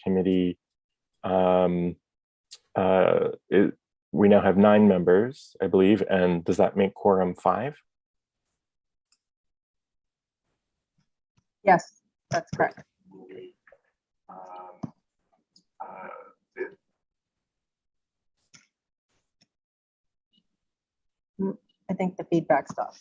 committee, we now have 9 members, I believe, and does that make quorum 5? Yes, that's correct. I think the feedback stopped.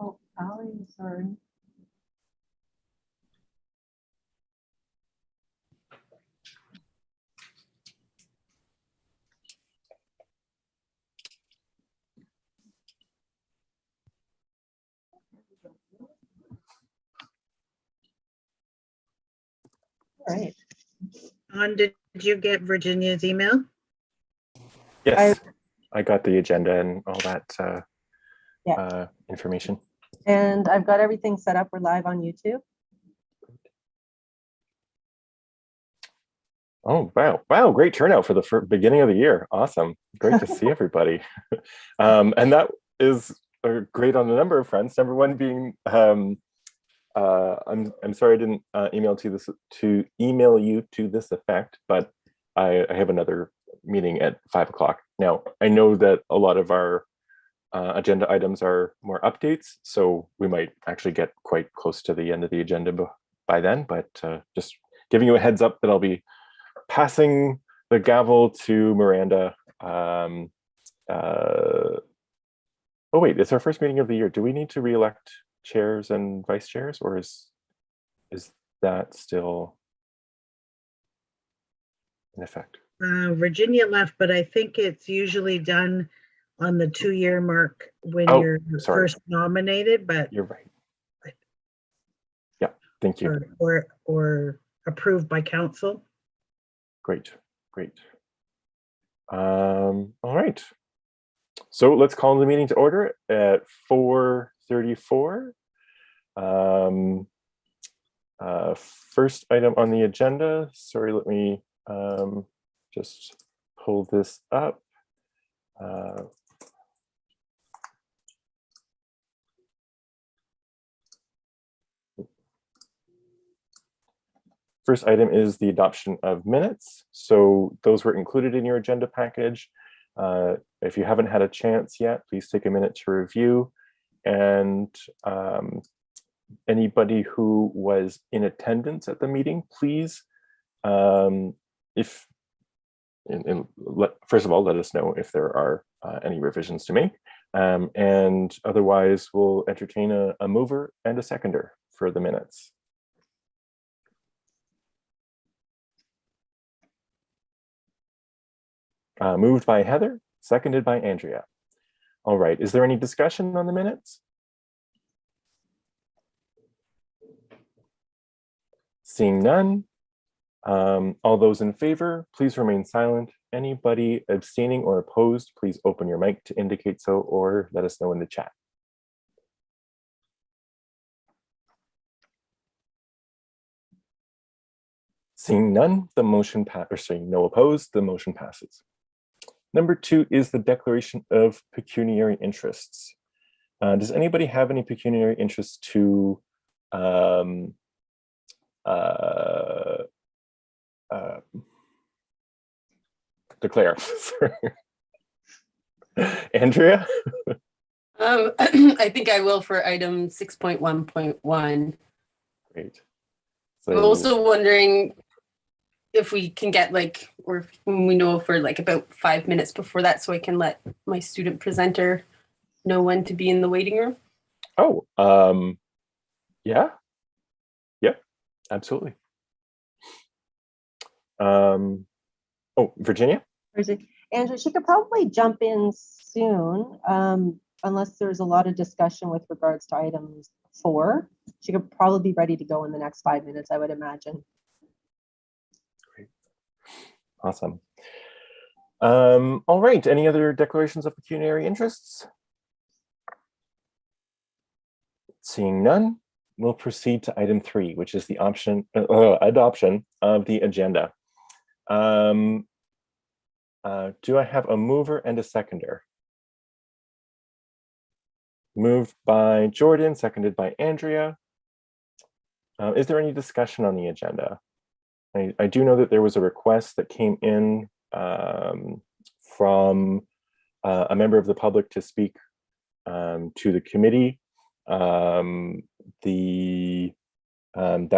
Oh, Ali, sorry. All right. Did you get Virginia's email? Yes, I got the agenda and all that information. And I've got everything set up. We're live on YouTube. Oh, wow, great turnout for the beginning of the year. Awesome. Great to see everybody. And that is great on a number of fronts. Number one being, I'm sorry I didn't email you to this effect, but I have another meeting at 5 o'clock. Now, I know that a lot of our agenda items are more updates, so we might actually get quite close to the end of the agenda by then, but just giving you a heads up that I'll be passing the gavel to Miranda. Oh wait, it's our first meeting of the year. Do we need to re-elect chairs and vice chairs, or is that still in effect? Virginia left, but I think it's usually done on the 2-year mark when you're first nominated, but you're right. Yeah, thank you. Or approved by council. Great. All right. So let's call the meeting to order at 4:34. First item on the agenda. Sorry, let me just pull this up. First item is the adoption of minutes. So those were included in your agenda package. If you haven't had a chance yet, please take a minute to review. And anybody who was in attendance at the meeting, please, first of all, let us know if there are any revisions to make. And otherwise, we'll entertain a mover and a seconder for the minutes. Moved by Heather, seconded by Andrea. All right, is there any discussion on the minutes? Seeing none, all those in favor, please remain silent. Anybody abstaining or opposed, please open your mic to indicate so, or let us know in the chat. Seeing none, the motion no opposed, the motion passes. Number 2 is the declaration of pecuniary interests. Does anybody have any pecuniary interests to declare? Andrea? I think I will for item 6.1.1. Great. So I'm also wondering if we can get or when we know for about 5 minutes before that, so I can let my student presenter know when to be in the waiting room. Oh, yeah, absolutely. Oh, Virginia? Andrew, she could probably jump in soon. unless there's a lot of discussion with regards to item 4, she could probably be ready to go in the next 5 minutes, I would imagine. Great. Awesome. All right, any other declarations of pecuniary interests? Seeing none, we'll proceed to item 3, which is the adoption of the agenda. Do I have a mover and a seconder? Moved by Jordan, seconded by Andrea. Is there any discussion on the agenda? I do know that there was a request that came in from a member of the public to speak to the committee. That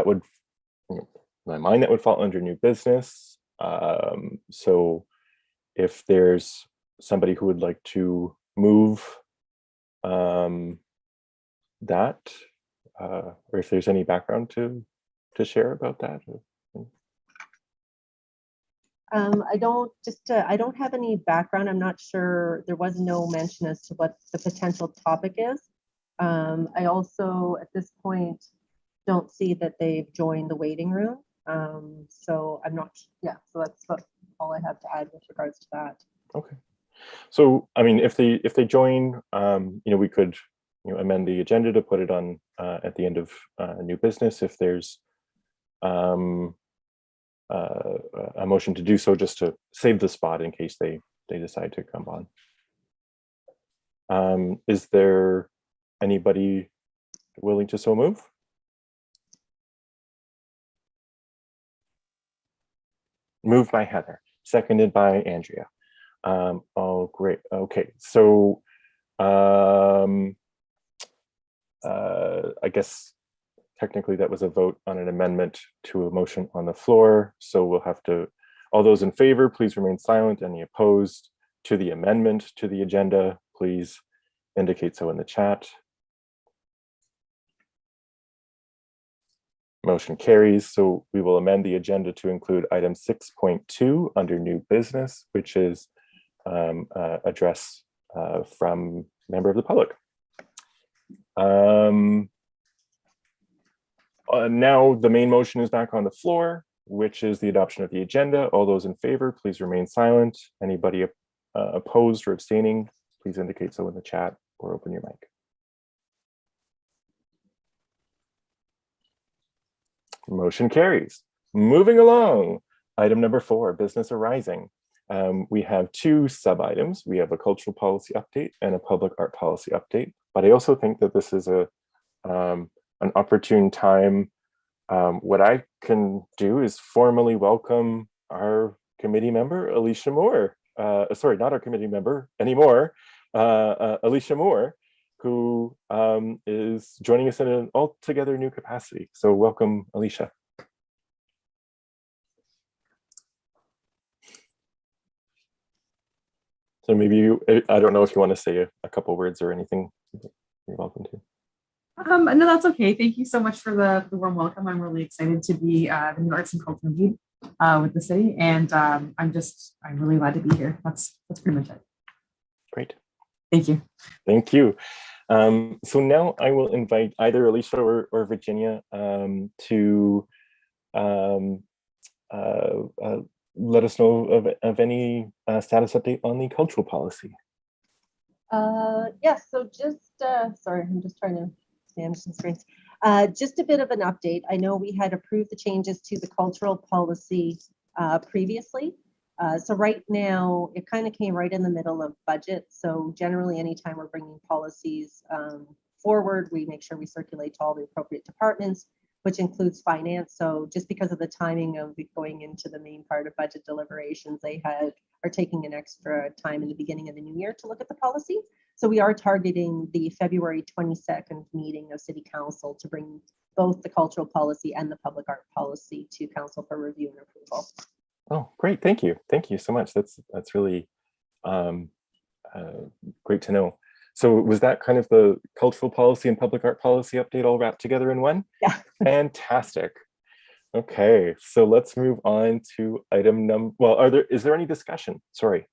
would, in my mind, that would fall under new business. So if there's somebody who would like to move that, or if there's any background to share about that. I don't have any background. I'm not sure. There was no mention as to what the potential topic is. I also, at this point, don't see that they've joined the waiting room. So I'm not, yeah, so that's all I have to add with regards to that. Okay. So, I mean, if they join, we could, amend the agenda to put it on at the end of new business. If there's a motion to do so, just to save the spot in case they decide to come on. Is there anybody willing to so move? Moved by Heather, seconded by Andrea. Oh, great. Okay, so I guess technically that was a vote on an amendment to a motion on the floor. So we'll have to, all those in favor, please remain silent. Any opposed to the amendment to the agenda, please indicate so in the chat. Motion carries. So we will amend the agenda to include item 6.2 under new business, which is address from member of the public. Now the main motion is back on the floor, which is the adoption of the agenda. All those in favor, please remain silent. Anybody opposed or abstaining, please indicate so in the chat or open your mic. Motion carries. Moving along, item number 4, business arising. We have 2 sub-items. We have a cultural policy update and a public art policy update. But I also think that this is an opportune time. What I can do is formally welcome our committee member, Alicia Moore. Sorry, not our committee member anymore, Alicia Moore, who is joining us in an altogether new capacity. So welcome, Alicia. So maybe you, I don't know if you want to say a couple words or anything, you're welcome to. No, that's okay. Thank you so much for the warm welcome. I'm really excited to be the new arts and culture lead with the city. And I'm really glad to be here. That's pretty much it. Great. Thank you. Thank you. So now I will invite either Alicia or Virginia to let us know of any status update on the cultural policy. Yes, so just, sorry, I'm just trying to manage some screens. Just a bit of an update. I know we had approved the changes to the cultural policy previously. So right now, it kind of came right in the middle of budget. So generally, anytime we're bringing policies forward, we make sure we circulate to all the appropriate departments, which includes finance. So just because of the timing of going into the main part of budget deliberations, they are taking an extra time in the beginning of the new year to look at the policy. So we are targeting the February 22nd meeting of City Council to bring both the cultural policy and the public art policy to Council for review and approval. Oh, great. Thank you. Thank you so much. That's really great to know. So was that kind of the cultural policy and public art policy update all wrapped together in one? Yeah. Fantastic. Okay, so let's move on to item number, well, is there any discussion? Sorry.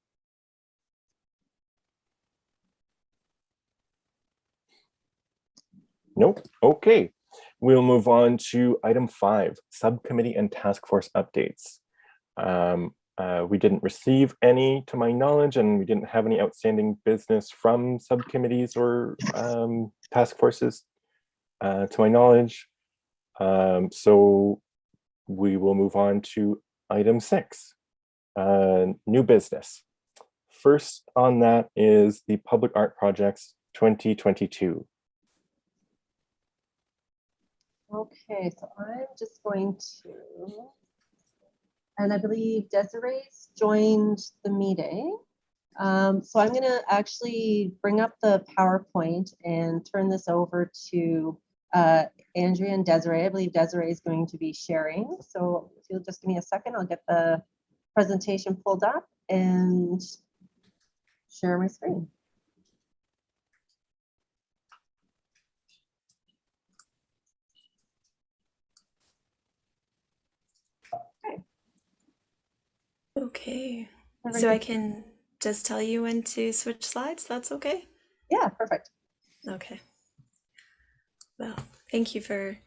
Nope. Okay. We'll move on to item 5, subcommittee and task force updates. We didn't receive any to my knowledge, and we didn't have any outstanding business from subcommittees or task forces to my knowledge. So we will move on to item 6, new business. First on that is the Public Art Projects 2022. Okay, so I'm just going to, and I believe Desiree's joined the meeting. So I'm going to actually bring up the PowerPoint and turn this over to Andrea and Desiree. I believe Desiree is going to be sharing. So if you'll just give me a second, I'll get the presentation pulled up and share my screen. Okay, so I can just tell you when to switch slides. That's okay? Yeah, perfect. Okay. Well, thank you for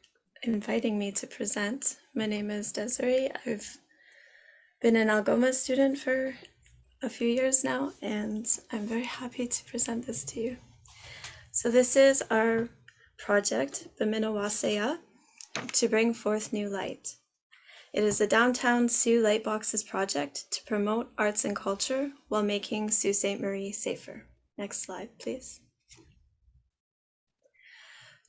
inviting me to present. My name is Desiree. I've been an Algoma student for a few years now, and I'm very happy to present this to you. So this is our project, Baminowaseya, to bring forth new light. It is a downtown Sault Lightboxes project to promote arts and culture while making Sault Ste. Marie safer. Next slide, please.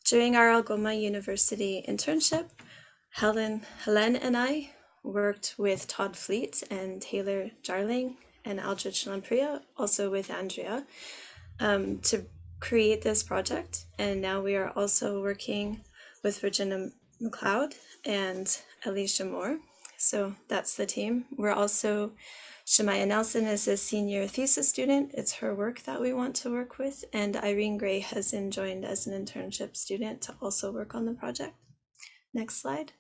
During our Algoma University internship, Helen and I worked with Todd Fleet and Taylor Jarling and Aldrich Lampriya, also with Andrea, to create this project. And now we are also working with Virginia McLeod and Alicia Moore. So that's the team. We're also, Shamaya Nelson is a senior thesis student. It's her work that we want to work with. And Irene Gray has joined as an internship student to also work on the project. Next slide.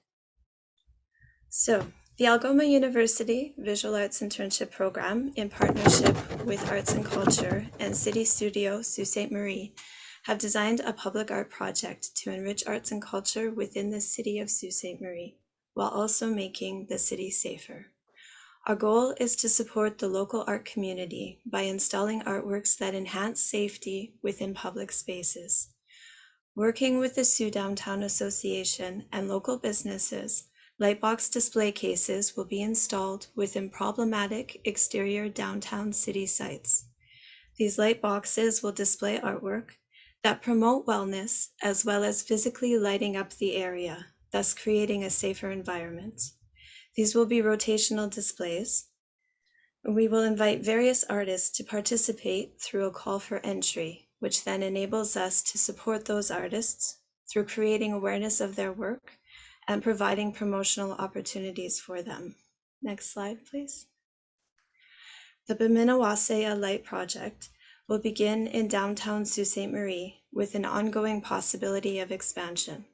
So the Algoma University Visual Arts Internship Program, in partnership with Arts and Culture and City Studio Sault Ste. Marie, have designed a public art project to enrich arts and culture within the city of Sault Ste. Marie, while also making the city safer. Our goal is to support the local art community by installing artworks that enhance safety within public spaces. Working with the Sault Downtown Association and local businesses, Lightbox display cases will be installed within problematic exterior downtown city sites. These light boxes will display artwork that promote wellness as well as physically lighting up the area, thus creating a safer environment. These will be rotational displays. We will invite various artists to participate through a call for entry, which then enables us to support those artists through creating awareness of their work and providing promotional opportunities for them. Next slide, please. The Baminowaseya Light Project will begin in downtown Sault Ste. Marie with an ongoing possibility of expansion.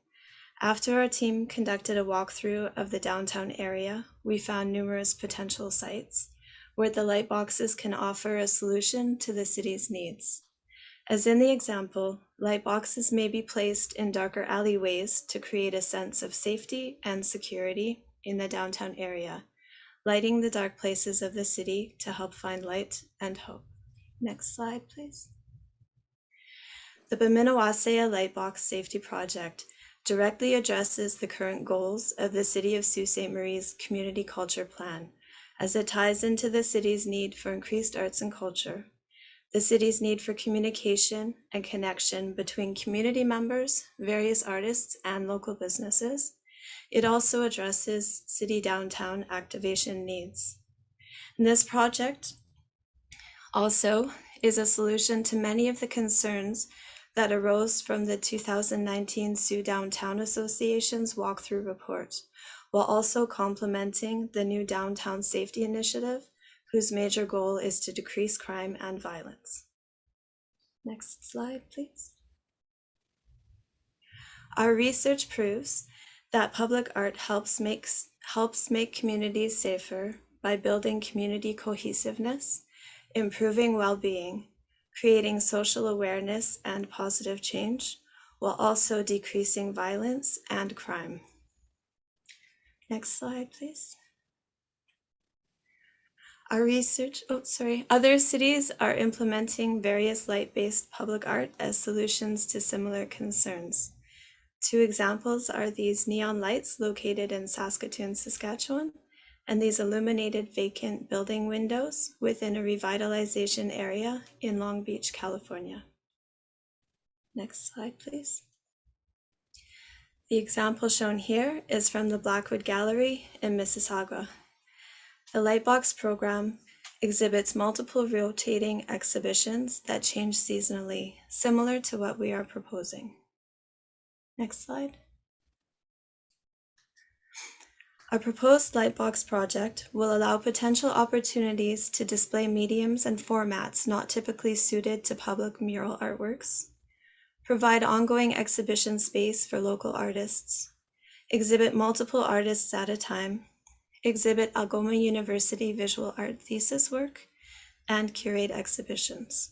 After our team conducted a walkthrough of the downtown area, we found numerous potential sites where the light boxes can offer a solution to the city's needs. As in the example, light boxes may be placed in darker alleyways to create a sense of safety and security in the downtown area, lighting the dark places of the city to help find light and hope. Next slide, please. The Baminowaseya Lightbox Safety Project directly addresses the current goals of the City of Sault Ste. Marie's Community Culture Plan, as it ties into the city's need for increased arts and culture, the city's need for communication and connection between community members, various artists, and local businesses. It also addresses city downtown activation needs. And this project also is a solution to many of the concerns that arose from the 2019 Sault Downtown Association's walkthrough report, while also complementing the new Downtown Safety Initiative, whose major goal is to decrease crime and violence. Next slide, please. Our research proves that public art helps make communities safer by building community cohesiveness, improving well-being, creating social awareness and positive change, while also decreasing violence and crime. Next slide, please. Our research, other cities are implementing various light-based public art as solutions to similar concerns. 2 examples are these neon lights located in Saskatoon, Saskatchewan, and these illuminated vacant building windows within a revitalization area in Long Beach, California. Next slide, please. The example shown here is from the Blackwood Gallery in Mississauga. The Lightbox program exhibits multiple rotating exhibitions that change seasonally, similar to what we are proposing. Next slide. Our proposed Lightbox project will allow potential opportunities to display mediums and formats not typically suited to public mural artworks, provide ongoing exhibition space for local artists, exhibit multiple artists at a time, exhibit Algoma University visual art thesis work, and curate exhibitions.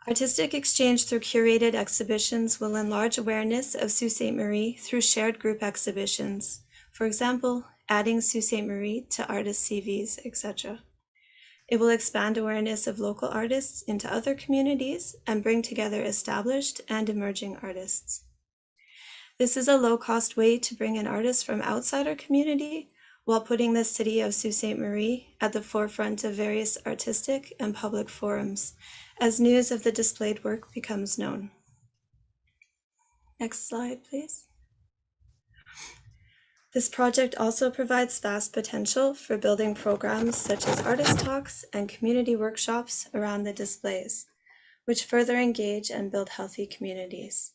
Artistic exchange through curated exhibitions will enlarge awareness of Sault Ste. Marie through shared group exhibitions. For example, adding Sault Ste. Marie to artist CVs, etc. It will expand awareness of local artists into other communities and bring together established and emerging artists. This is a low-cost way to bring in artists from outside our community while putting the city of Sault Ste. Marie at the forefront of various artistic and public forums as news of the displayed work becomes known. Next slide, please. This project also provides vast potential for building programs such as artist talks and community workshops around the displays, which further engage and build healthy communities.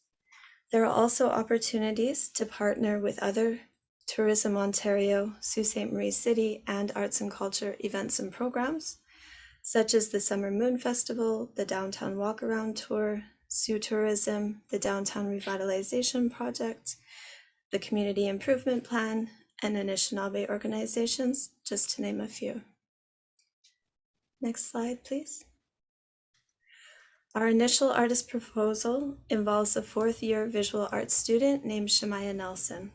There are also opportunities to partner with other Tourism Ontario, Sault Ste. Marie City, and arts and culture events and programs, such as the Summer Moon Festival, the Downtown Walk Around Tour, Sioux Tourism, the Downtown Revitalization Project, the Community Improvement Plan, and Anishinaabe organizations, just to name a few. Next slide, please. Our initial artist proposal involves a 4th-year visual arts student named Shamaya Nelson.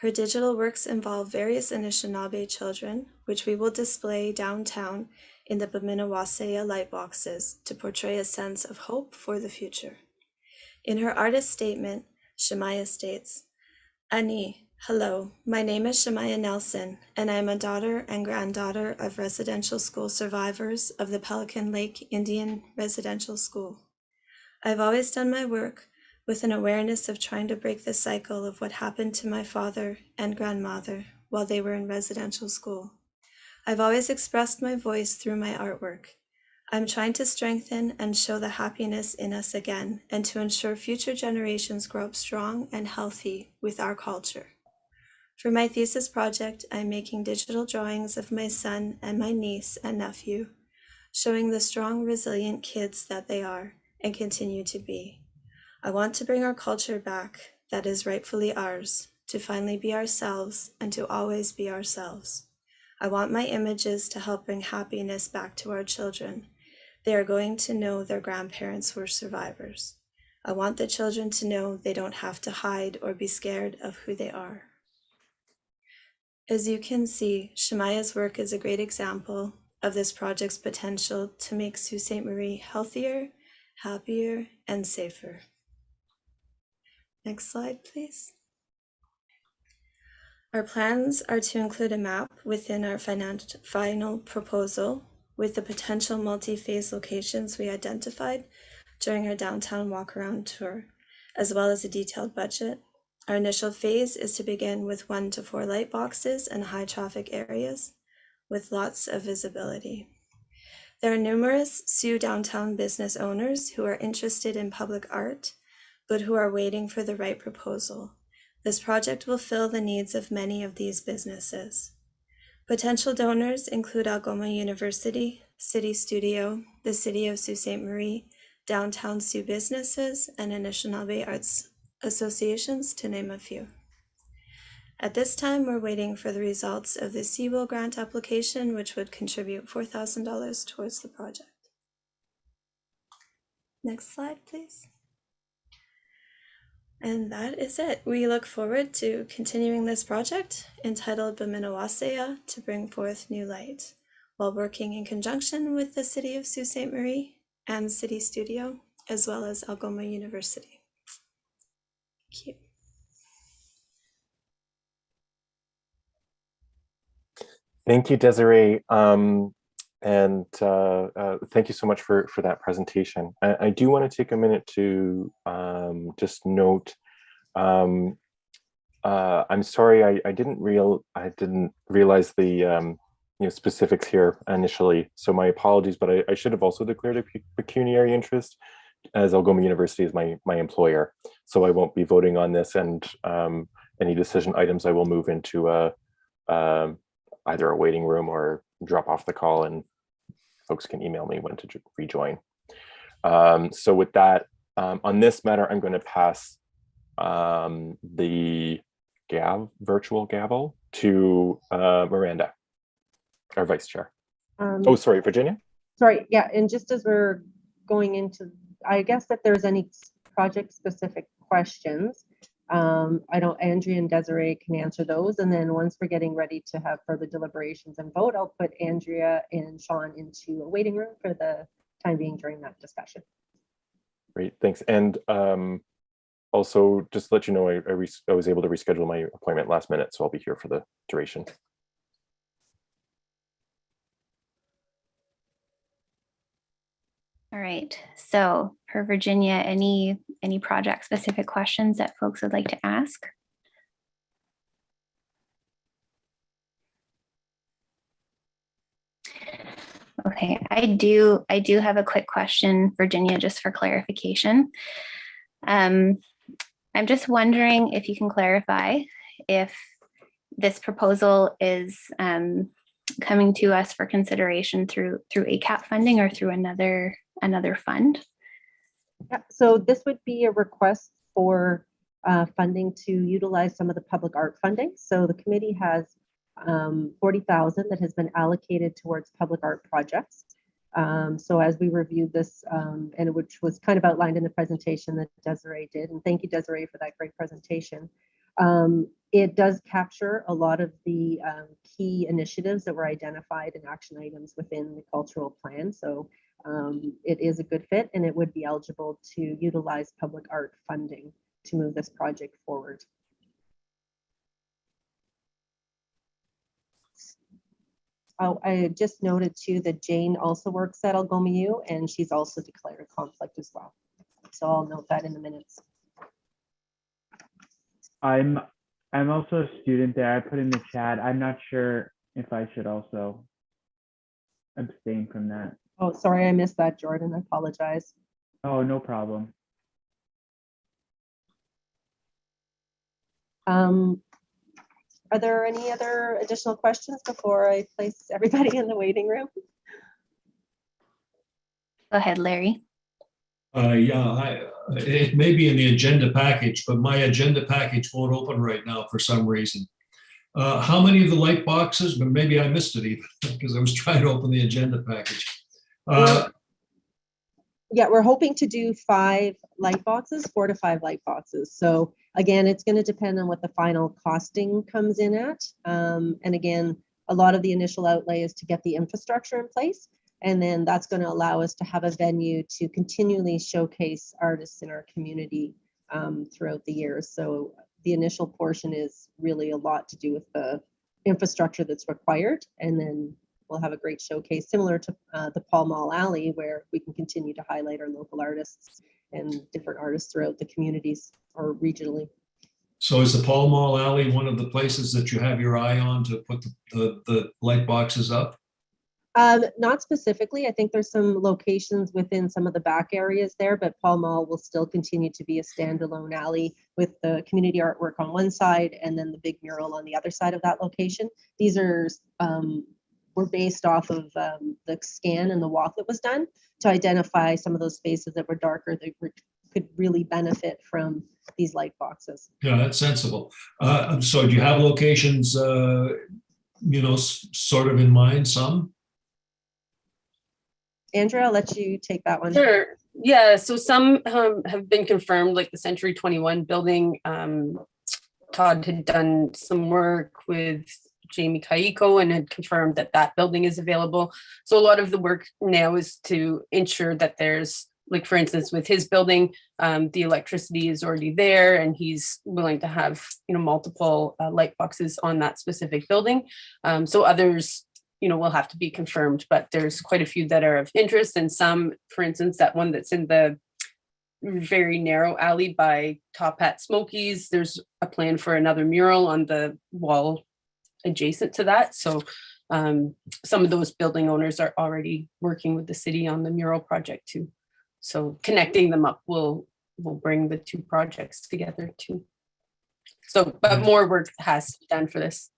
Her digital works involve various Anishinaabe children, which we will display downtown in the Baminowaseya light boxes to portray a sense of hope for the future. In her artist statement, Shamaya states, "Ani, hello, my name is Shamaya Nelson, and I am a daughter and granddaughter of residential school survivors of the Pelican Lake Indian Residential School. I've always done my work with an awareness of trying to break the cycle of what happened to my father and grandmother while they were in residential school. I've always expressed my voice through my artwork. I'm trying to strengthen and show the happiness in us again and to ensure future generations grow up strong and healthy with our culture. For my thesis project, I'm making digital drawings of my son and my niece and nephew, showing the strong, resilient kids that they are and continue to be. I want to bring our culture back that is rightfully ours, to finally be ourselves and to always be ourselves. I want my images to help bring happiness back to our children. They are going to know their grandparents were survivors. I want the children to know they don't have to hide or be scared of who they are." As you can see, Shamaya's work is a great example of this project's potential to make Sault Ste. Marie healthier, happier, and safer. Next slide, please. Our plans are to include a map within our final proposal with the potential multi-phase locations we identified during our downtown walk-around tour, as well as a detailed budget. Our initial phase is to begin with 1 to 4 light boxes and high traffic areas with lots of visibility. There are numerous Sioux downtown business owners who are interested in public art, but who are waiting for the right proposal. This project will fill the needs of many of these businesses. Potential donors include Algoma University, City Studio, the City of Sault Ste. Marie, Downtown Sioux businesses, and Anishinaabe Arts Associations, to name a few. At this time, we're waiting for the results of the Seawell grant application, which would contribute $4,000 towards the project. Next slide, please. And that is it. We look forward to continuing this project entitled Baminowaseya to bring forth new light, while working in conjunction with the City of Sault Ste. Marie and City Studio, as well as Algoma University. Thank you. Thank you, Desiree. And thank you so much for that presentation. I do want to take a minute to just note, I'm sorry, I didn't realize the specifics here initially, so my apologies, but I should have also declared a pecuniary interest, as Algoma University is my employer, so I won't be voting on this, and any decision items I will move into either a waiting room or drop off the call, and folks can email me when to rejoin. So with that, on this matter, I'm going to pass the virtual gavel to Miranda, our vice chair. Oh, sorry, Virginia? Sorry, yeah, and just as we're going into, I guess if there's any project-specific questions, I know Andrea and Desiree can answer those, and then once we're getting ready to have further deliberations and vote, I'll put Andrea and Sean into a waiting room for the time being during that discussion. Great, thanks. And also, just to let you know, I was able to reschedule my appointment last minute, so I'll be here for the duration. All right, so for Virginia, any project specific questions that folks would like to ask? Okay, I do have a quick question, Virginia, just for clarification. I'm just wondering if you can clarify if this proposal is coming to us for consideration through ACAP funding or through another fund? Yeah, so this would be a request for funding to utilize some of the public art funding. So the committee has $40,000 that has been allocated towards public art projects. So as we reviewed this, and which was kind of outlined in the presentation that Desiree did, and thank you, Desiree, for that great presentation. It does capture a lot of the key initiatives that were identified in action items within the cultural plan. So it is a good fit, and it would be eligible to utilize public art funding to move this project forward. Oh, I just noted too that Jane also works at Algoma U, and she's also declared a conflict as well. So I'll note that in the minutes. I'm also a student there. I put in the chat. I'm not sure if I should also abstain from that. Oh, sorry, I missed that, Jordan. I apologize. Oh, no problem. Are there any other additional questions before I place everybody in the waiting room? Go ahead, Larry. It may be in the agenda package, but my agenda package won't open right now for some reason. How many of the light boxes? But maybe I missed it even because I was trying to open the agenda package. Yeah, we're hoping to do 5 light boxes, 4 to 5 light boxes. So again, it's going to depend on what the final costing comes in at. And again, a lot of the initial outlay is to get the infrastructure in place. And then that's going to allow us to have a venue to continually showcase artists in our community throughout the years. So the initial portion is really a lot to do with the infrastructure that's required. And then we'll have a great showcase similar to the Pall Mall Alley, where we can continue to highlight our local artists and different artists throughout the communities or regionally. So is the Pall Mall Alley one of the places that you have your eye on to put the light boxes up? Not specifically. I think there's some locations within some of the back areas there, but Pall Mall will still continue to be a standalone alley with the community artwork on one side and then the big mural on the other side of that location. These are were based off of the scan and the walk that was done to identify some of those spaces that were darker that could really benefit from these light boxes. Yeah, that's sensible. So do you have locations, sort of in mind, some? Andrea, I'll let you take that one. Sure. Yeah, so some have been confirmed, like the Century 21 building. Todd had done some work with Jamie Kaiko and had confirmed that that building is available. So a lot of the work now is to ensure that there's, like, for instance, with his building, the electricity is already there and he's willing to have, multiple light boxes on that specific building. So others, will have to be confirmed, but there's quite a few that are of interest, and some, for instance, that one that's in the very narrow alley by Top Hat Smokies, there's a plan for another mural on the wall adjacent to that. So some of those building owners are already working with the city on the mural project too. So connecting them up will bring the two projects together too. So, but more work has to be done for this.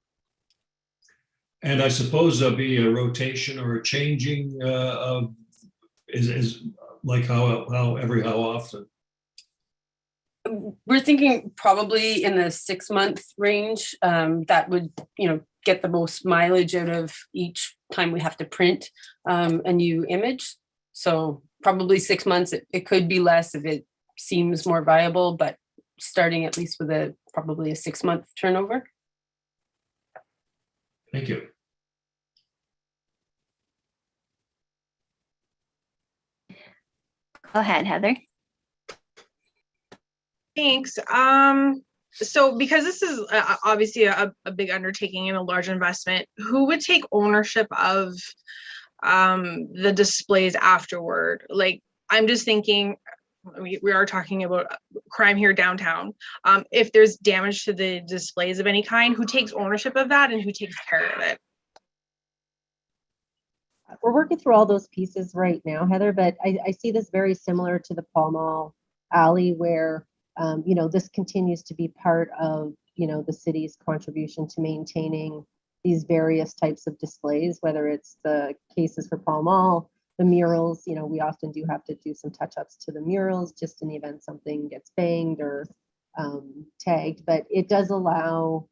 And I suppose there'll be a rotation or a changing of is like how often? We're thinking probably in the 6-month range. That would, get the most mileage out of each time we have to print a new image. So probably 6 months. It could be less if it seems more viable, but starting at least with probably a 6-month turnover. Thank you. Go ahead, Heather. Thanks. So because this is obviously a big undertaking and a large investment, who would take ownership of the displays afterward? Like, I'm just thinking, we are talking about crime here downtown. If there's damage to the displays of any kind, who takes ownership of that and who takes care of it? We're working through all those pieces right now, Heather, but I see this very similar to the Pall Mall alley where, this continues to be part of, the city's contribution to maintaining these various types of displays, whether it's the cases for Pall Mall, the murals, we often do have to do some touch-ups to the murals just in the event something gets banged or tagged, but it does allow,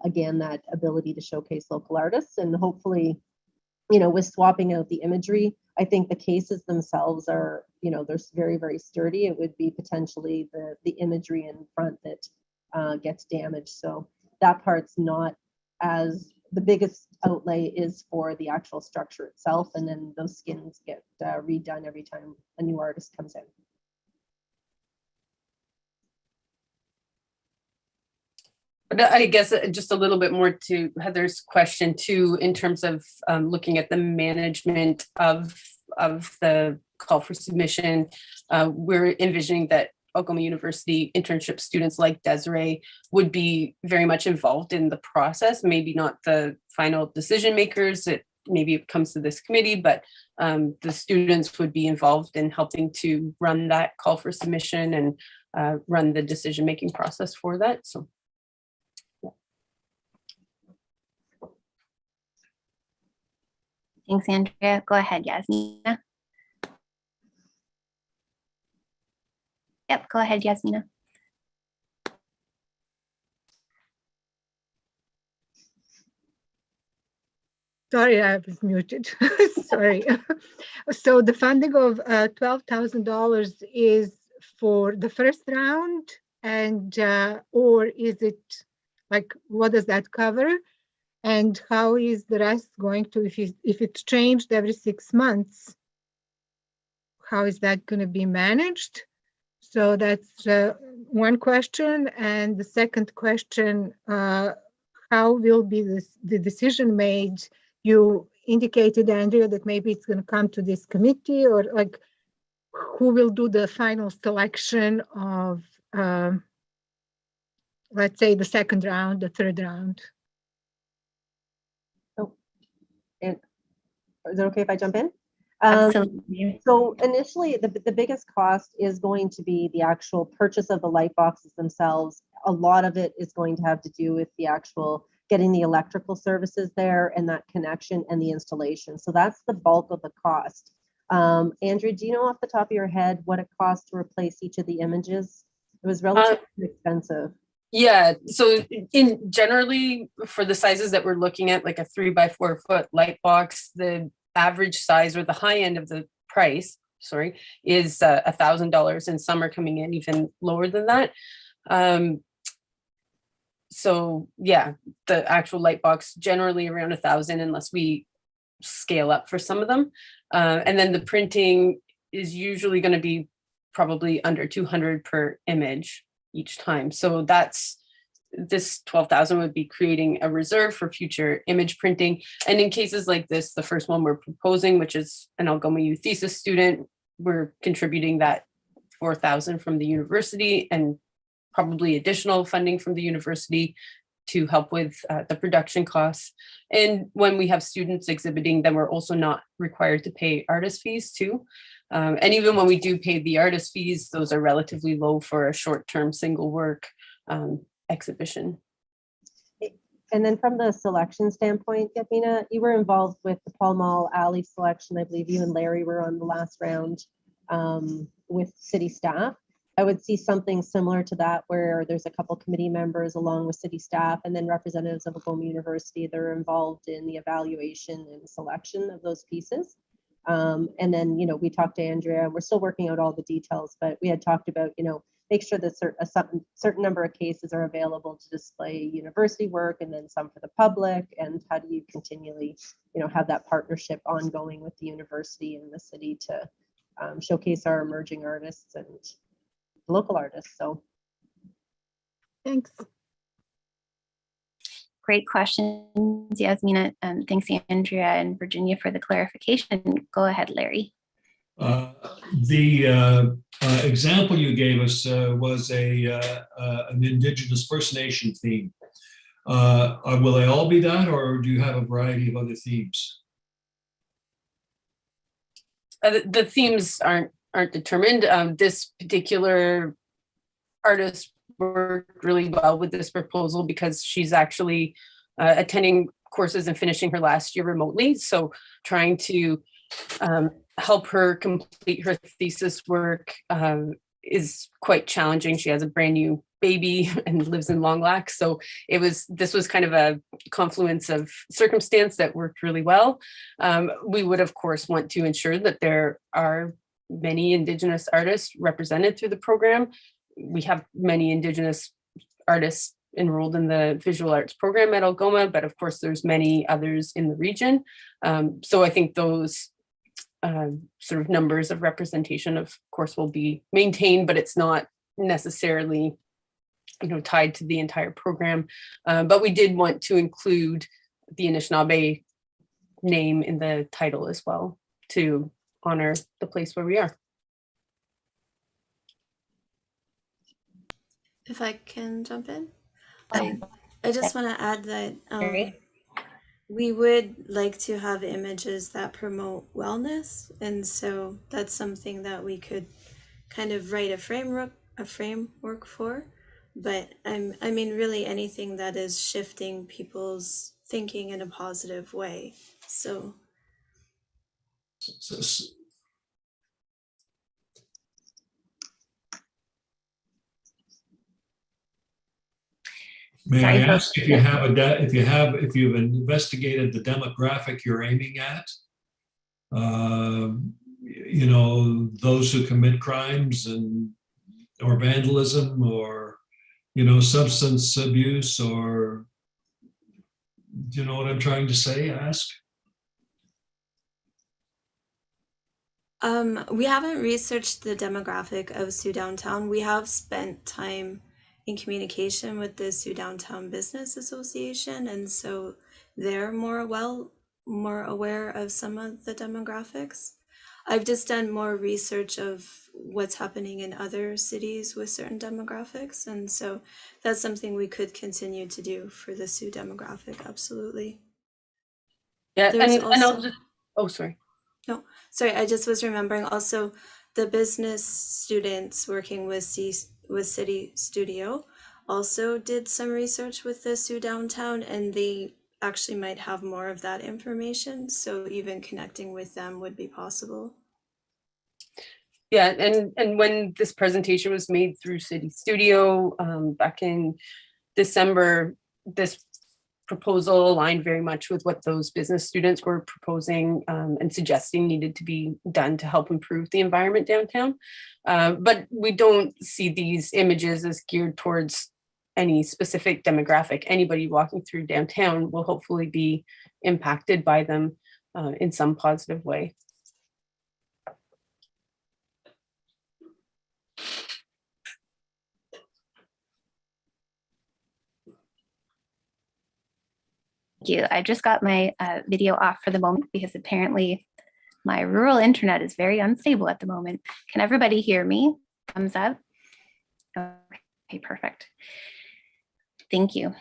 again, that ability to showcase local artists, and hopefully, with swapping out the imagery, I think the cases themselves are, they're very, very sturdy. It would be potentially the imagery in front that gets damaged. So that part's not as, the biggest outlay is for the actual structure itself. And then those skins get redone every time a new artist comes in. But I guess just a little bit more to Heather's question too, in terms of looking at the management of the call for submission. We're envisioning that Oklahoma University internship students like Desiree would be very much involved in the process, maybe not the final decision makers. Maybe it comes to this committee, but the students would be involved in helping to run that call for submission and run the decision-making process for that. So. Thanks, Andrea. Go ahead, Yasmina. Yep, go ahead, Yasmina. Sorry, I was muted. Sorry. So the funding of $12,000 is for the first round, and or is it like, what does that cover? And how is the rest going to, if it's changed every 6 months, how is that going to be managed? So that's one question. And the second question, how will be the decision made? You indicated, Andrea, that maybe it's going to come to this committee, or like, who will do the final selection of, let's say, the second round, the third round? And is it okay if I jump in? Absolutely. So initially, the biggest cost is going to be the actual purchase of the light boxes themselves. A lot of it is going to have to do with the actual getting the electrical services there and that connection and the installation. So that's the bulk of the cost. Andrew, do you know off the top of your head what it costs to replace each of the images? It was relatively expensive. Yeah, so in generally for the sizes that we're looking at, like a 3 by 4 foot light box, the average size or the high end of the price sorry, is $1,000, and some are coming in even lower than that. So yeah, the actual light box generally around 1,000 unless we scale up for some of them. And then the printing is usually going to be probably under 200 per image each time. So that's, this 12,000 would be creating a reserve for future image printing. And in cases like this, the first one we're proposing, which is an Algoma U thesis student, we're contributing that 4,000 from the university and probably additional funding from the university to help with the production costs. And when we have students exhibiting, then we're also not required to pay artist fees too. And even when we do pay the artist fees, those are relatively low for a short-term single work exhibition. And then from the selection standpoint, Yasmina, you were involved with the Pall Mall Alley selection. I believe you and Larry were on the last round with city staff. I would see something similar to that where there's a couple committee members along with city staff and then representatives of Algoma University that are involved in the evaluation and selection of those pieces. And then, you know, we talked to Andrea, we're still working out all the details, but we had talked about, you know, make sure that a certain number of cases are available to display university work and then some for the public. And how do you continually, you know, have that partnership ongoing with the university and the city to showcase our emerging artists and local artists. So thanks. Great questions, Yasmina. Thanks, Andrea and Virginia, for the clarification. Go ahead, Larry. The example you gave us was an Indigenous First Nation theme. Will they all be that, or do you have a variety of other themes? The themes aren't determined. This particular artist worked really well with this proposal because she's actually attending courses and finishing her last year remotely. So trying to help her complete her thesis work is quite challenging. She has a brand new baby and lives in Long Lac. So this was kind of a confluence of circumstance that worked really well. We would, of course, want to ensure that there are many Indigenous artists represented through the program. We have many Indigenous artists enrolled in the visual arts program at Algoma, but of course there's many others in the region. So I think those sort of numbers of representation, of course, will be maintained, but it's not necessarily, you know, tied to the entire program. But we did want to include the Anishinaabe name in the title as well to honor the place where we are. If I can jump in, I just want to add that we would like to have images that promote wellness, and so that's something that we could kind of write a framework for. But I mean, really anything that is shifting people's thinking in a positive way. So. May I ask if you've investigated the demographic you're aiming at? You know, those who commit crimes or vandalism, or, you know, substance abuse, or, do you know what I'm trying to say? Ask. We haven't researched the demographic of Sioux Downtown. We have spent time in communication with the Sioux Downtown Business Association, and so they're more aware of some of the demographics. I've just done more research of what's happening in other cities with certain demographics, and so that's something we could continue to do for the Sioux demographic. Absolutely. Yeah, and I'll just, oh, sorry. No, sorry, I just was remembering also the business students working with City Studio also did some research with the Sioux Downtown, and they actually might have more of that information. So even connecting with them would be possible. Yeah, and when this presentation was made through City Studio back in December, this proposal aligned very much with what those business students were proposing and suggesting needed to be done to help improve the environment downtown. But we don't see these images as geared towards any specific demographic. Anybody walking through downtown will hopefully be impacted by them in some positive way. Thank you. I just got my video off for the moment because apparently my rural internet is very unstable at the moment. Can everybody hear me? Thumbs up. Okay, perfect. Thank you.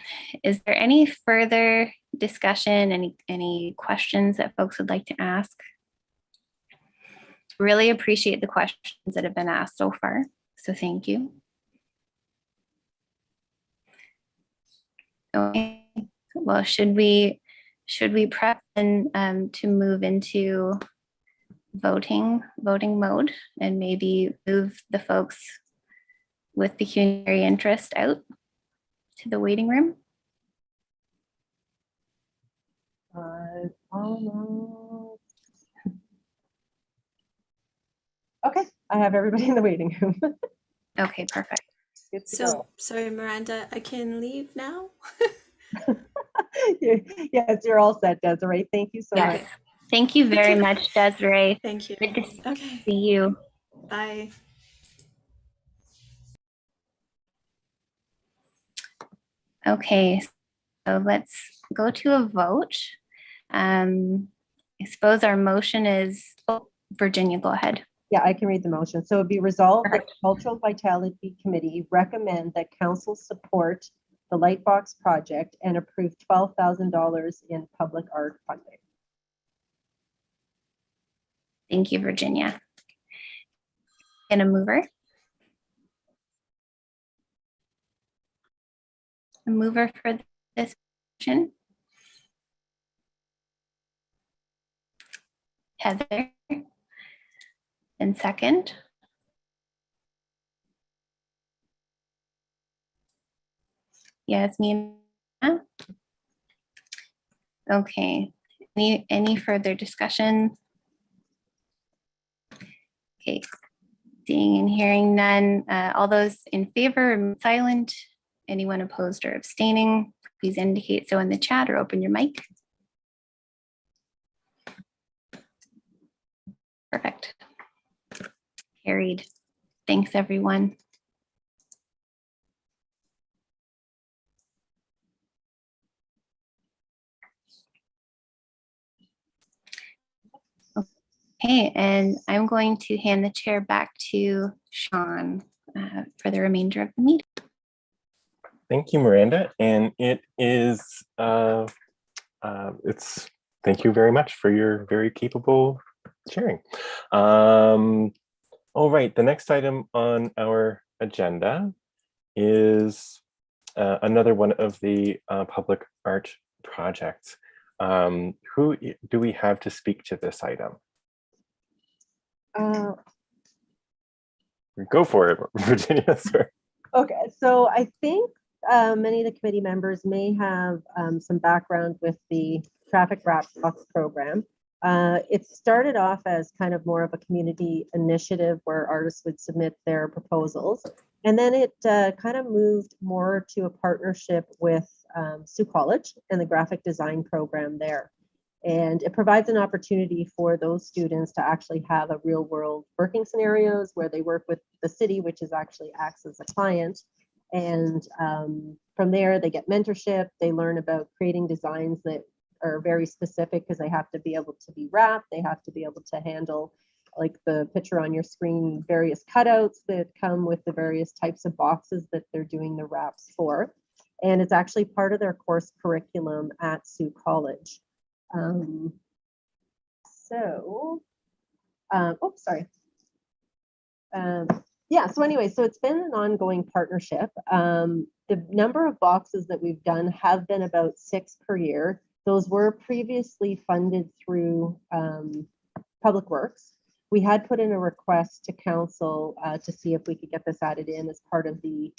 Is there any further discussion, any questions that folks would like to ask? Really appreciate the questions that have been asked so far, so thank you. Okay, well, should we prep and to move into voting mode and maybe move the folks with pecuniary interest out to the waiting room? Okay, I have everybody in the waiting room. Okay, perfect. Good to So, go. sorry, Miranda, I can leave now? Yes, you're all set, Desiree. Thank you so much. Yes. Thank you very much, Desiree. Thank you. Good to Okay, see you. bye. Okay, so let's go to a vote. I suppose our motion is, oh, Virginia, go ahead. Yeah, I can read the motion. So it'd be resolved that Perfect. the Cultural Vitality Committee recommend that council support the Lightbox project and approve $12,000 in public art funding. Thank you, Virginia. And a mover? A mover for this motion? Heather? And second? Yasmin? Okay, any further discussion? Okay, seeing and hearing none. All those in favor, remain silent. Anyone opposed or abstaining, please indicate so in the chat or open your mic. Perfect. Carried. Thanks, everyone. Okay, and I'm going to hand the chair back to Sean for the remainder of the meeting. Thank you, Miranda. And it is, thank you very much for your very capable sharing. All right, the next item on our agenda is another one of the public art projects. Who do we have to speak to this item? Go for it, Virginia, sir. Okay, so I think many of the committee members may have some background with the Traffic Wrap Box program. It started off as kind of more of a community initiative where artists would submit their proposals. And then it kind of moved more to a partnership with Sioux College and the graphic design program there. And it provides an opportunity for those students to actually have a real world working scenarios where they work with the city, which is actually acts as a client. And from there, they get mentorship. They learn about creating designs that are very specific because they have to be able to be wrapped. They have to be able to handle, like the picture on your screen, various cutouts that come with the various types of boxes that they're doing the wraps for. And it's actually part of their course curriculum at Sioux College. Yeah, so anyway, so it's been an ongoing partnership. The number of boxes that we've done have been about 6 per year. Those were previously funded through Public Works. We had put in a request to council to see if we could get this added in as part of the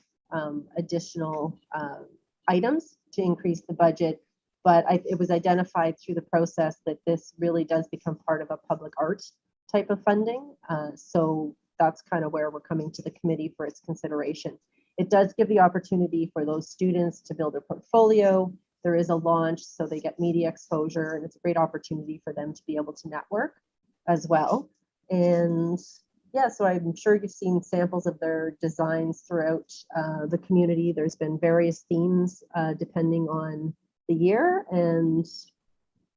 additional items to increase the budget. but it was identified through the process that this really does become part of a public art type of funding. So that's kind of where we're coming to the committee for its consideration. It does give the opportunity for those students to build their portfolio. There is a launch, so they get media exposure, and it's a great opportunity for them to be able to network as well. And yeah, so I'm sure you've seen samples of their designs throughout the community. There's been various themes depending on the year, and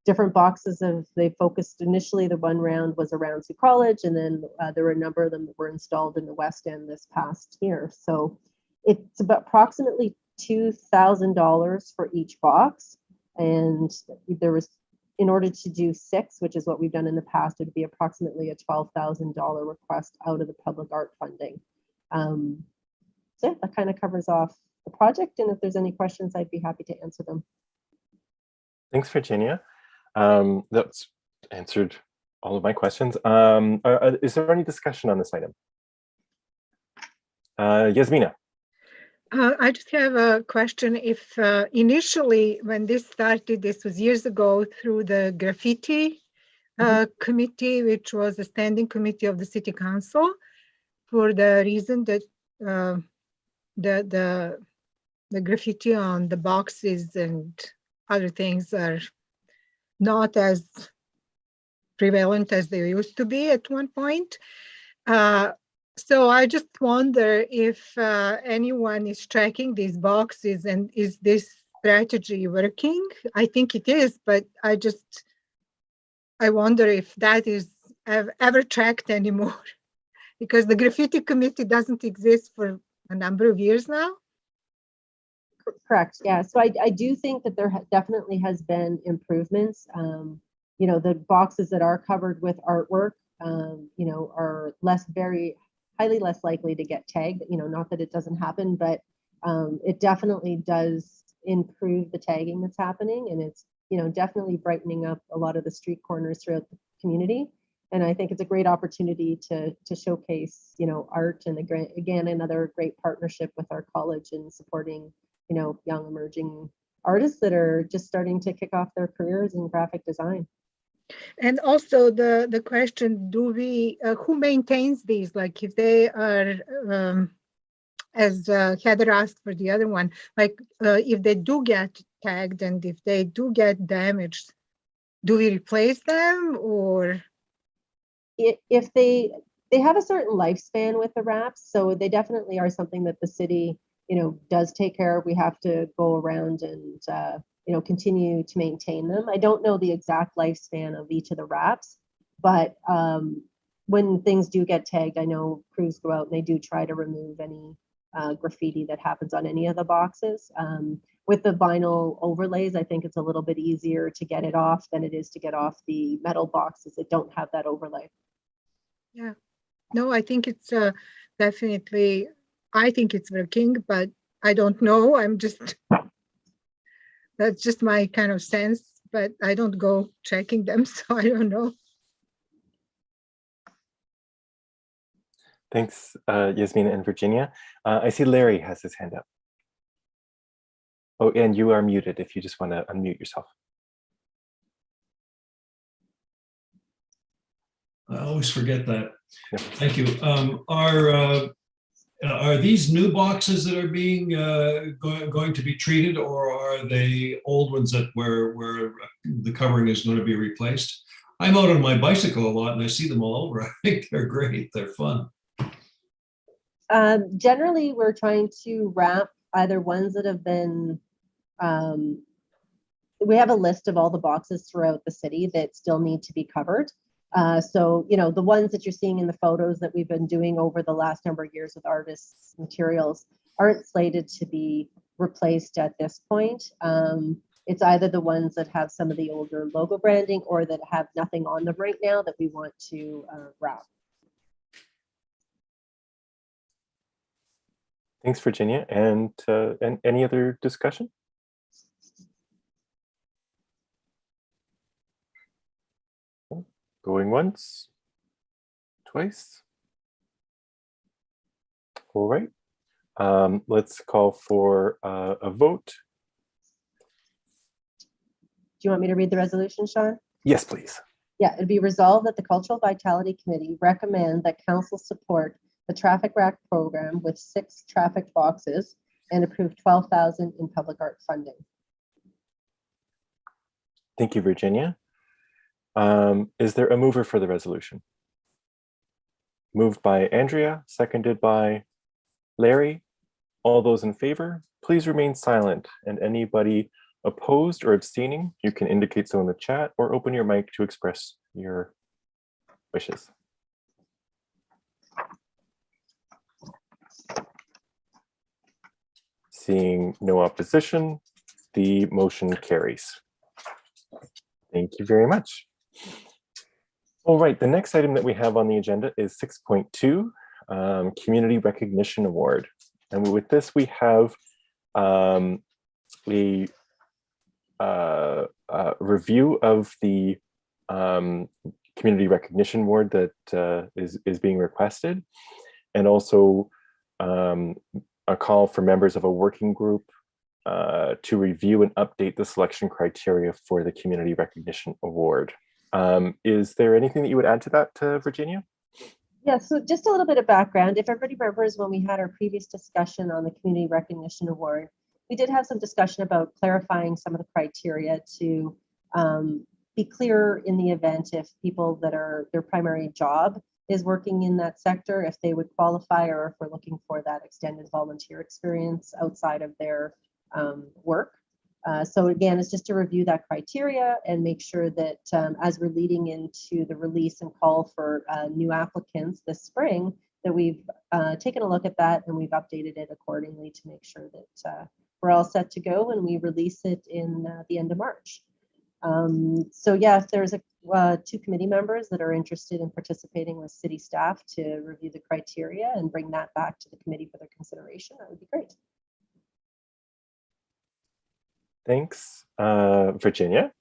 different boxes they focused initially. The one round was around Sioux College, and then there were a number of them that were installed in the West End this past year. So it's about approximately $2,000 for each box. And there was, in order to do 6, which is what we've done in the past, it would be approximately a $12,000 request out of the public art funding. So yeah, that kind of covers off the project. And if there's any questions, I'd be happy to answer them. Thanks, Virginia. That's answered all of my questions. Is there any discussion on this item? Yasmina. I just have a question. If initially, when this started, this was years ago through the graffiti committee, which was a standing committee of the city council, for the reason that the graffiti on the boxes and other things are not as prevalent as they used to be at one point. So I just wonder if anyone is tracking these boxes, and is this strategy working? I think it is, but I wonder if that is ever tracked anymore, because the graffiti committee doesn't exist for a number of years now. Correct. Yeah. So I do think that there definitely has been improvements. You know, the boxes that are covered with artwork, you know, are highly less likely to get tagged. You know, not that it doesn't happen, but it definitely does improve the tagging that's happening, and it's, you know, definitely brightening up a lot of the street corners throughout the community. And I think it's a great opportunity to showcase, you know, art, and again, another great partnership with our college in supporting, you know, young emerging artists that are just starting to kick off their careers in graphic design. And also the question, who maintains these? Like if they are, as Heather asked for the other one, like if they do get tagged and if they do get damaged, do we replace them? Or if they have a certain lifespan with the wraps, so they definitely are something that the city, you know, does take care of. We have to go around and you know, continue to maintain them. I don't know the exact lifespan of each of the wraps, but when things do get tagged, I know crews go out and they do try to remove any graffiti that happens on any of the boxes. With the vinyl overlays, I think it's a little bit easier to get it off than it is to get off the metal boxes that don't have that overlay. Yeah, no, I think it's definitely, I think it's working, but I don't know. That's just my kind of sense, but I don't go checking them, so I don't know. Thanks, Yasmina and Virginia. I see Larry has his hand up. Oh, and you are muted if you just want to unmute yourself. I always forget that. Yep. Thank you. Are these new boxes that are being going to be treated, or are they old ones that where the covering is going to be replaced? I'm out on my bicycle a lot and I see them all over. I think they're great. They're fun. Generally, we're trying to wrap either ones that have been, we have a list of all the boxes throughout the city that still need to be covered. So, you know, the ones that you're seeing in the photos that we've been doing over the last number of years with artists' materials aren't slated to be replaced at this point. It's either the ones that have some of the older logo branding or that have nothing on them right now that we want to wrap. Thanks, Virginia. And any other discussion? Going once, twice. All right. Let's call for a vote. you want me to read the resolution, Sean? Yes, please. Yeah, it'd be resolved that the Cultural Vitality Committee recommend that council support the traffic rack program with 6 traffic boxes and approve 12,000 in public art funding. Thank you, Virginia. Is there a mover for the resolution? Moved by Andrea, seconded by Larry. All those in favor, please remain silent. And anybody opposed or abstaining, you can indicate so in the chat or open your mic to express your wishes. Seeing no opposition, the motion carries. Thank you very much. All right, the next item that we have on the agenda is 6.2, Community Recognition Award. And with this, we have a review of the Community Recognition Award that is being requested, and also a call for members of a working group to review and update the selection criteria for the Community Recognition Award. Is there anything that you would add to that, Virginia? Yeah, so just a little bit of background. If everybody remembers when we had our previous discussion on the Community Recognition Award, we did have some discussion about clarifying some of the criteria to be clear in the event if people that are their primary job is working in that sector, if they would qualify, or if we're looking for that extended volunteer experience outside of their work. So again, it's just to review that criteria and make sure that as we're leading into the release and call for new applicants this spring, that we've taken a look at that and we've updated it accordingly to make sure that we're all set to go when we release it in the end of March. So yeah, if there's 2 committee members that are interested in participating with city staff to review the criteria and bring that back to the committee for their consideration, that would be great. Thanks, Virginia.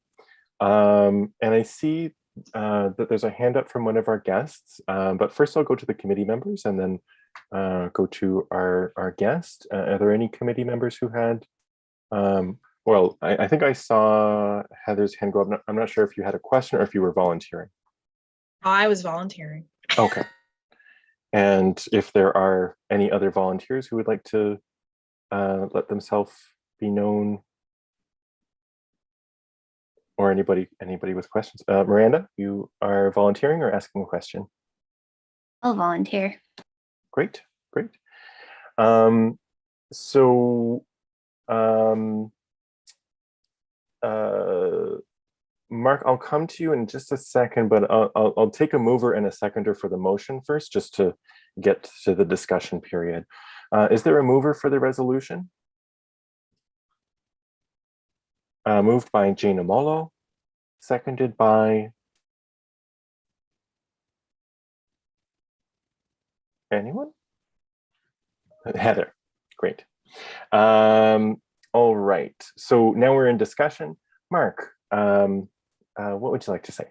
And I see that there's a hand up from one of our guests, but first I'll go to the committee members and then go to our guest. Are there any committee members who had, well, I think I saw Heather's hand go up. I'm not sure if you had a question or if you were volunteering. I was volunteering. Okay. And if there are any other volunteers who would like to let themselves be known, or anybody with questions. Miranda, you are volunteering or asking a question? I'll volunteer. Great, great. Mark, I'll come to you in just a second, but I'll take a mover and a seconder for the motion first, just to get to the discussion period. Is there a mover for the resolution? Moved by Jane Amolo, seconded by anyone? Heather, great. All right, so now we're in discussion. Mark, what would you like to say?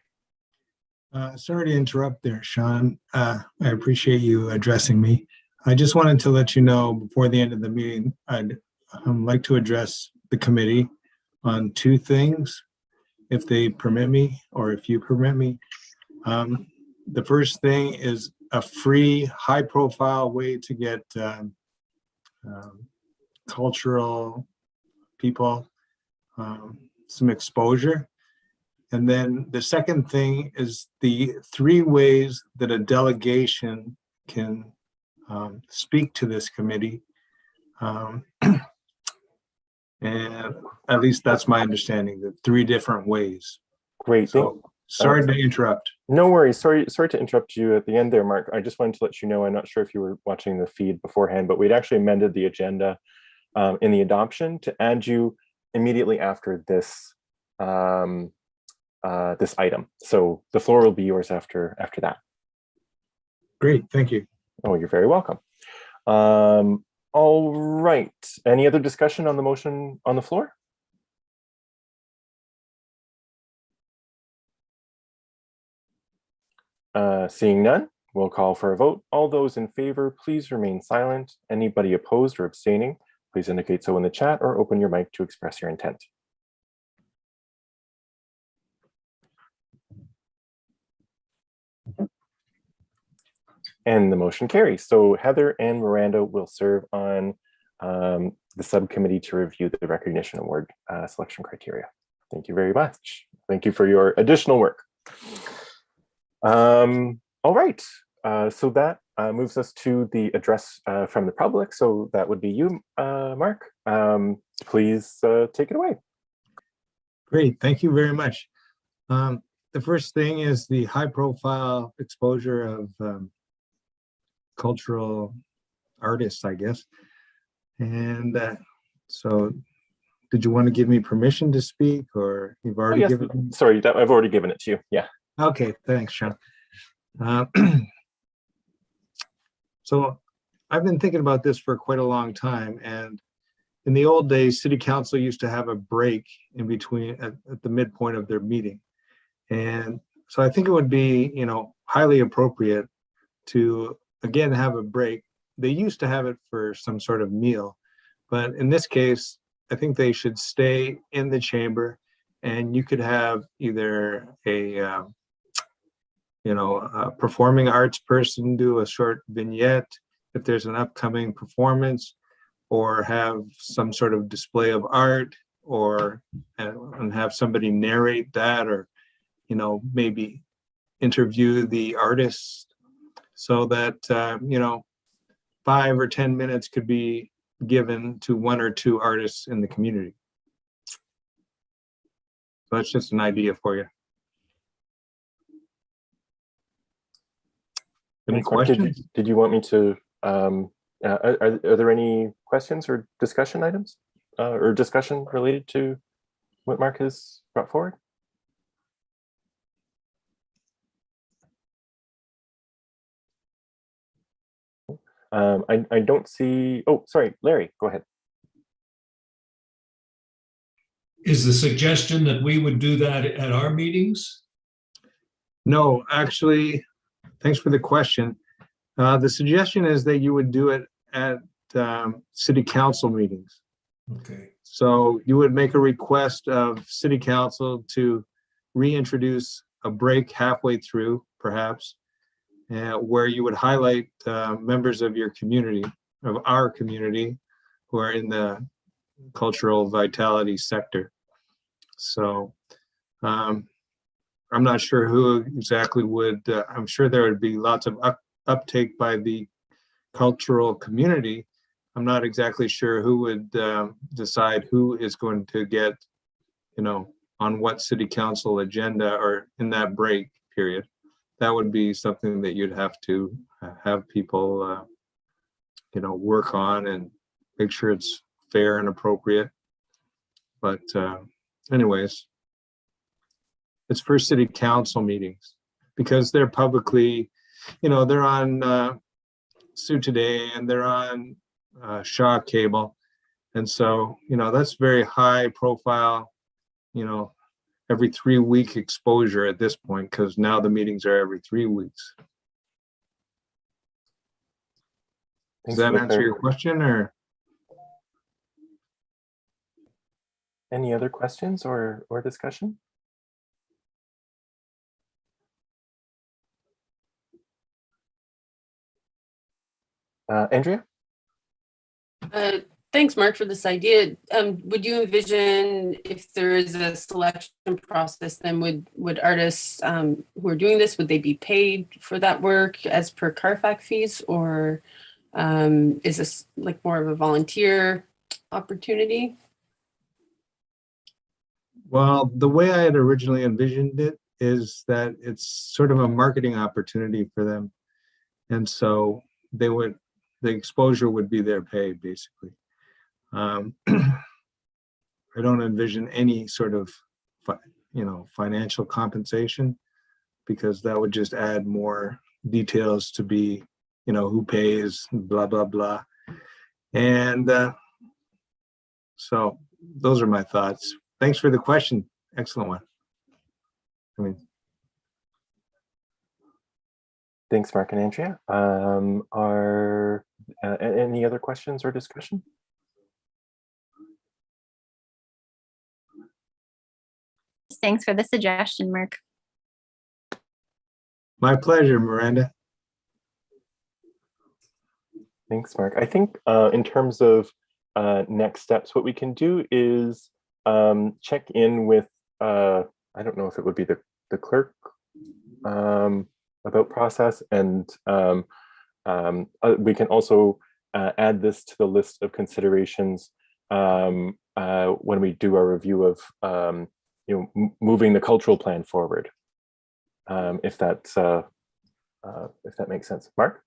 Sorry to interrupt there, Sean. I appreciate you addressing me. I just wanted to let you know before the end of the meeting, I'd like to address the committee on 2 things, if they permit me, or if you permit me. The first thing is a free, high-profile way to get cultural people some exposure. And then the second thing is the 3 ways that a delegation can speak to this committee. And at least that's my understanding, the 3 different ways. Great. So, sorry to interrupt. No worries. Sorry to interrupt you at the end there, Mark. I just wanted to let you know, I'm not sure if you were watching the feed beforehand, but we'd actually amended the agenda in the adoption to add you immediately after this this item. So the floor will be yours after that. Great, thank you. Oh, you're very welcome. All right. Any other discussion on the motion on the floor? Seeing none, we'll call for a vote. All those in favor, please remain silent. Anybody opposed or abstaining, please indicate so in the chat or open your mic to express your intent. And the motion carries. So Heather and Miranda will serve on the subcommittee to review the recognition award selection criteria. Thank you very much. Thank you for your additional work. All right, so that moves us to the address from the public. So that would be you, Mark. Please take it away. Great, thank you very much. The first thing is the high profile exposure of cultural artists, I guess. And so did you want to give me permission to speak, or you've already given me? Sorry, I've already given it to you. Yeah. Okay, thanks, Sean. So I've been thinking about this for quite a long time, and in the old days, City Council used to have a break in between at the midpoint of their meeting. And so I think it would be, highly appropriate to, again, have a break. They used to have it for some sort of meal, but in this case, I think they should stay in the chamber, and you could have either a performing arts person do a short vignette if there's an upcoming performance, or have some sort of display of art, or and have somebody narrate that, or maybe interview the artist, so that 5 or 10 minutes could be given to 1 or 2 artists in the community. So that's just an idea for you. Any questions? Did you want me to, are there any questions or discussion items or discussion related to what Mark has brought forward? I don't see, oh, sorry, Larry, go ahead. Is the suggestion that we would do that at our meetings? No, actually, thanks for the question. The suggestion is that you would do it at City Council meetings. Okay. So you would make a request of City Council to reintroduce a break halfway through, perhaps, where you would highlight members of your community, of our community, who are in the cultural vitality sector. So I'm not sure who exactly would, I'm sure there would be lots of uptake by the cultural community. I'm not exactly sure who would decide who is going to get, on what City Council agenda or in that break period. That would be something that you'd have to have people, work on and make sure it's fair and appropriate. But anyways, it's for City Council meetings because they're publicly, they're on Sue Today and they're on Shaw Cable. And so, that's very high profile, every 3-week exposure at this point, because now the meetings are every 3 weeks. Does that answer your question, or? Any other questions or discussion? Andrea? Thanks, Mark, for this idea. Would you envision if there is a selection process, then would artists who are doing this, would they be paid for that work as per Carfax fees, or is this like more of a volunteer opportunity? Well, the way I had originally envisioned it is that it's sort of a marketing opportunity for them. And so the exposure would be their pay, basically. I don't envision any sort of, financial compensation, because that would just add more details to be, who pays, blah, blah, blah. And so those are my thoughts. Thanks for the question. Excellent one. Thanks, Mark and Andrea. Are any other questions or discussion? Thanks for the suggestion, Mark. My pleasure, Miranda. Thanks, Mark. I think in terms of next steps, what we can do is check in with, I don't know if it would be the clerk about process, and we can also add this to the list of considerations when we do our review of moving the cultural plan forward, if that makes sense. Mark?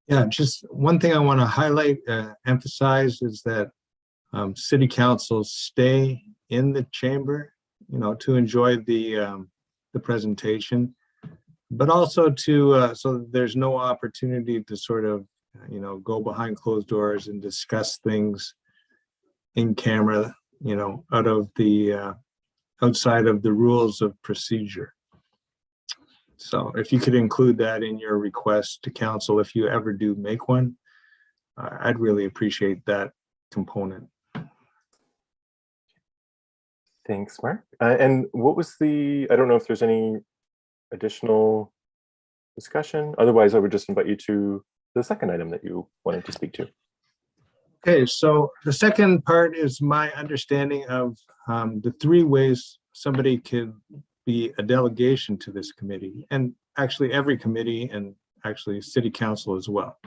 Yeah, just one thing I want to highlight, emphasize is that city councils stay in the chamber, to enjoy the presentation, but also to so that there's no opportunity to sort of go behind closed doors and discuss things in camera, out of the outside of the rules of procedure. So if you could include that in your request to council, if you ever do make one, I'd really appreciate that component. Thanks, Mark. And what was I don't know if there's any additional discussion. Otherwise, I would just invite you to the second item that you wanted to speak to. Okay, so the second part is my understanding of the three ways somebody could be a delegation to this committee, and actually every committee, and actually city council as well.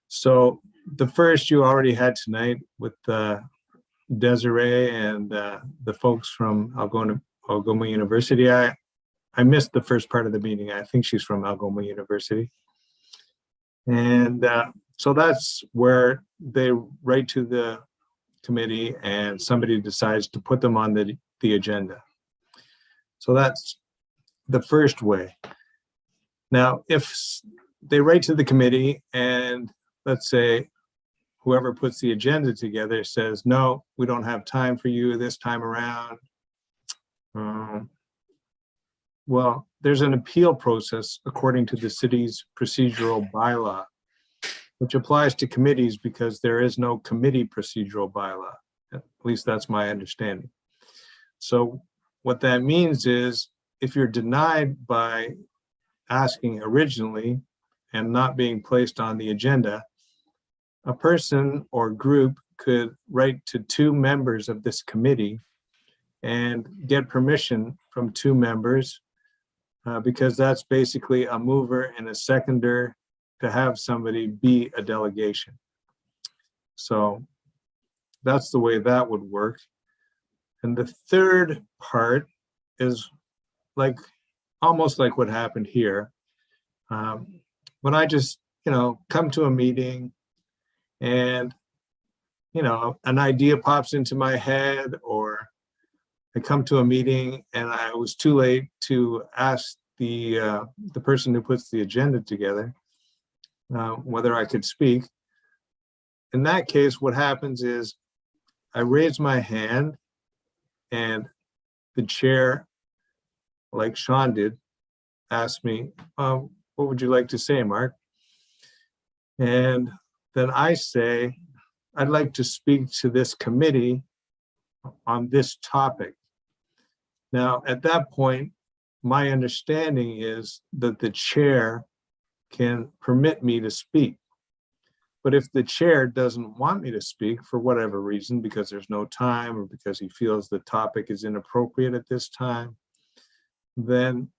So the first you already had tonight with Desiree and the folks from Algoma University. I missed the first part of the meeting. I think she's from Algoma University. And so that's where they write to the committee and somebody decides to put them on the agenda. So that's the first way. Now, if they write to the committee and let's say whoever puts the agenda together says, no, we don't have time for you this time around. Well, there's an appeal process according to the city's procedural bylaw, which applies to committees because there is no committee procedural bylaw. At least that's my understanding. So what that means is if you're denied by asking originally and not being placed on the agenda, a person or group could write to two members of this committee and get permission from two members because that's basically a mover and a seconder to have somebody be a delegation. So that's the way that would work. And the third part is almost like what happened here. When I just, come to a meeting and, an idea pops into my head, or I come to a meeting and I was too late to ask the person who puts the agenda together whether I could speak. In that case, what happens is I raise my hand and the chair, like Sean did, asked me, what would you like to say, Mark? And then I say, I'd like to speak to this committee on this topic. Now, at that point, my understanding is that the chair can permit me to speak. But if the chair doesn't want me to speak for whatever reason, because there's no time or because he feels the topic is inappropriate at this time, then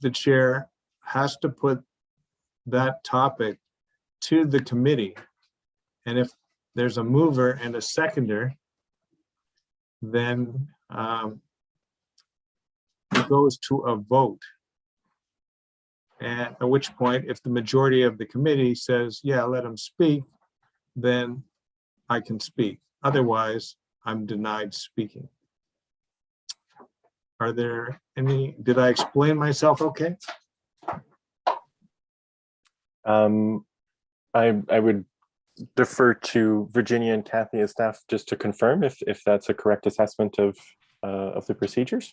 the chair has to put that topic to the committee. And if there's a mover and a seconder, then it goes to a vote. And at which point, if the majority of the committee says, yeah, let him speak, then I can speak. Otherwise, I'm denied speaking. Are there any, did I explain myself okay? I would defer to Virginia and Kathy as staff just to confirm if that's a correct assessment of the procedures.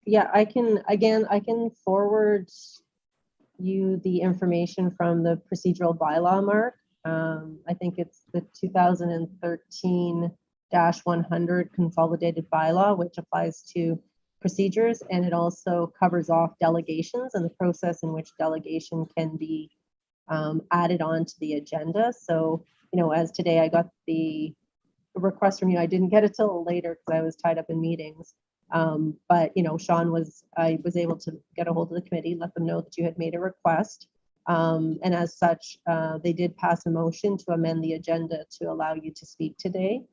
Yeah, I can forward you the information from the procedural bylaw, Mark. I think it's the 2013-100 consolidated bylaw, which applies to procedures, and it also covers off delegations and the process in which delegation can be added on to the agenda. So, you know, as today I got the request from you, I didn't get it till later because I was tied up in meetings. But, you know, I was able to get a hold of the committee, let them know that you had made a request. And as such, they did pass a motion to amend the agenda to allow you to speak today.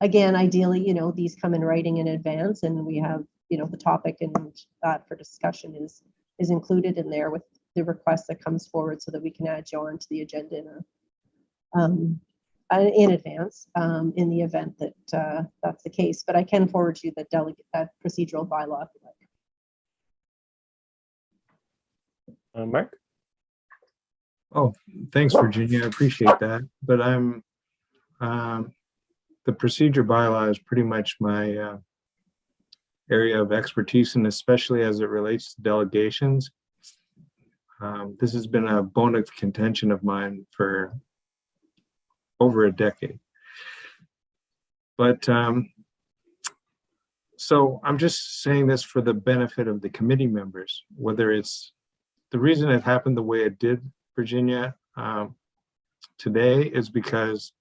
Again, ideally, you know, these come in writing in advance, and we have, you know, the topic and that for discussion is included in there with the request that comes forward so that we can add you on to the agenda in advance in the event that that's the case. But I can forward you that procedural bylaw if you like. Mark? Oh, thanks, Virginia. I appreciate that. But the procedure bylaw is pretty much my area of expertise, and especially as it relates to delegations. This has been a bone of contention of mine for over a decade. But so I'm just saying this for the benefit of the committee members, whether it's the reason it happened the way it did, Virginia, today is because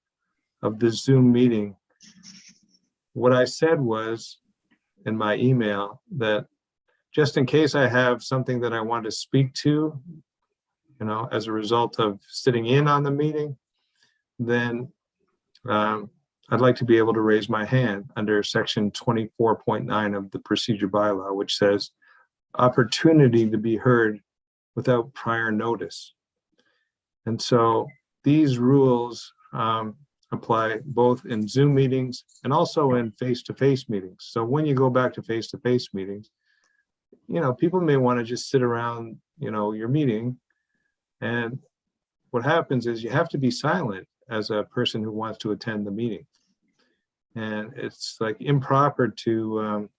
of the Zoom meeting. What I said was in my email that just in case I have something that I want to speak to, you know, as a result of sitting in on the meeting, then I'd like to be able to raise my hand under section 24.9 of the procedure bylaw, which says opportunity to be heard without prior notice. And so these rules apply both in Zoom meetings and also in face-to-face meetings. So when you go back to face-to-face meetings, you know, people may want to just sit around, you know, your meeting, and what happens is you have to be silent as a person who wants to attend the meeting. And it's like improper to